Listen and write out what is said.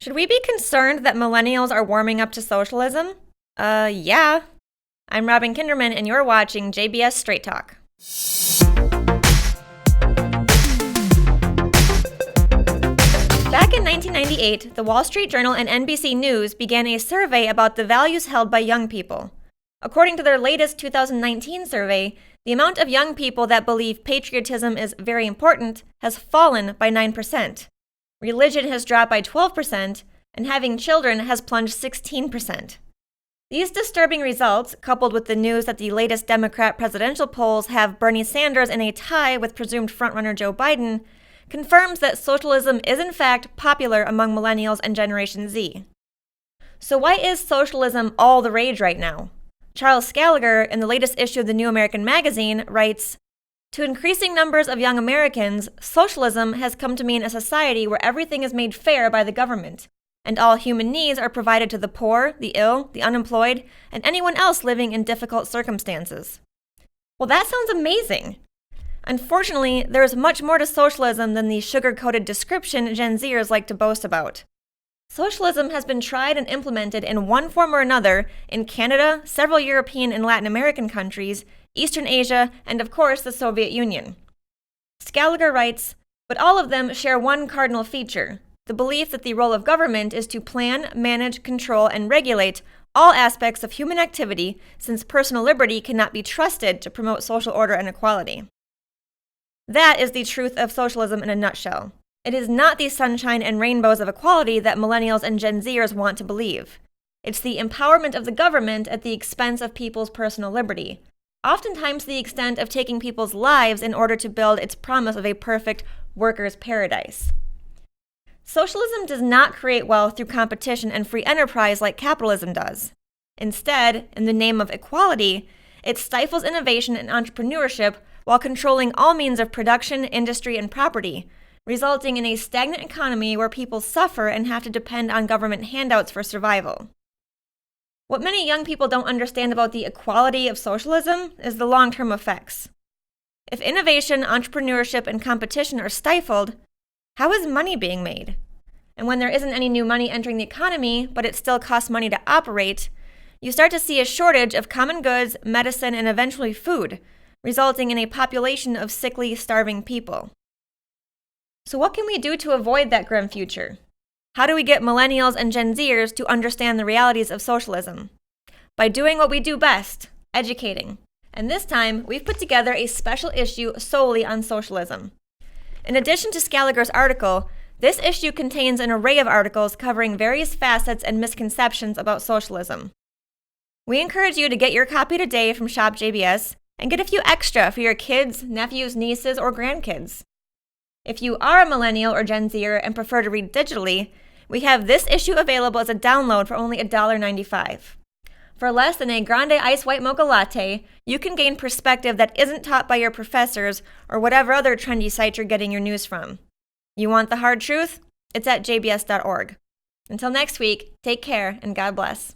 Should we be concerned that millennials are warming up to socialism? Yeah. I'm Robin Kinderman, and you're watching JBS Straight Talk. Back in 1998, the Wall Street Journal and NBC News began a survey about the values held by young people. According to their latest 2019 survey, the amount of young people that believe patriotism is very important has fallen by 9%. Religion has dropped by 12%, and having children has plunged 16%. These disturbing results, coupled with the news that the latest Democrat presidential polls have Bernie Sanders in a tie with presumed frontrunner Joe Biden, confirms that socialism is in fact popular among millennials and Generation Z. So why is socialism all the rage right now? Charles Gallagher, in the latest issue of the New American Magazine, writes, "To increasing numbers of young Americans, socialism has come to mean a society where everything is made fair by the government, and all human needs are provided to the poor, the ill, the unemployed, and anyone else living in difficult circumstances." Well, that sounds amazing. Unfortunately, there is much more to socialism than the sugar-coated description Gen Zers like to boast about. Socialism has been tried and implemented in one form or another in Canada, several European and Latin American countries, Eastern Asia, and of course the Soviet Union. Gallagher writes, "But all of them share one cardinal feature, the belief that the role of government is to plan, manage, control, and regulate all aspects of human activity, since personal liberty cannot be trusted to promote social order and equality." That is the truth of socialism in a nutshell. It is not the sunshine and rainbows of equality that millennials and Gen Zers want to believe. It's the empowerment of the government at the expense of people's personal liberty, oftentimes to the extent of taking people's lives in order to build its promise of a perfect workers' paradise. Socialism does not create wealth through competition and free enterprise like capitalism does. Instead, in the name of equality, it stifles innovation and entrepreneurship while controlling all means of production, industry, and property, resulting in a stagnant economy where people suffer and have to depend on government handouts for survival. What many young people don't understand about the equality of socialism is the long-term effects. If innovation, entrepreneurship, and competition are stifled, how is money being made? And when there isn't any new money entering the economy, but it still costs money to operate, you start to see a shortage of common goods, medicine, and eventually food, resulting in a population of sickly, starving people. So what can we do to avoid that grim future? How do we get millennials and Gen Zers to understand the realities of socialism? By doing what we do best, educating. And this time, we've put together a special issue solely on socialism. In addition to Gallagher's article, this issue contains an array of articles covering various facets and misconceptions about socialism. We encourage you to get your copy today from Shop JBS and get a few extra for your kids, nephews, nieces, or grandkids. If you are a millennial or Gen Zer and prefer to read digitally, we have this issue available as a download for only $1.95. For less than a grande ice white mocha latte, you can gain perspective that isn't taught by your professors or whatever other trendy site you're getting your news from. You want the hard truth? It's at jbs.org. Until next week, take care and God bless.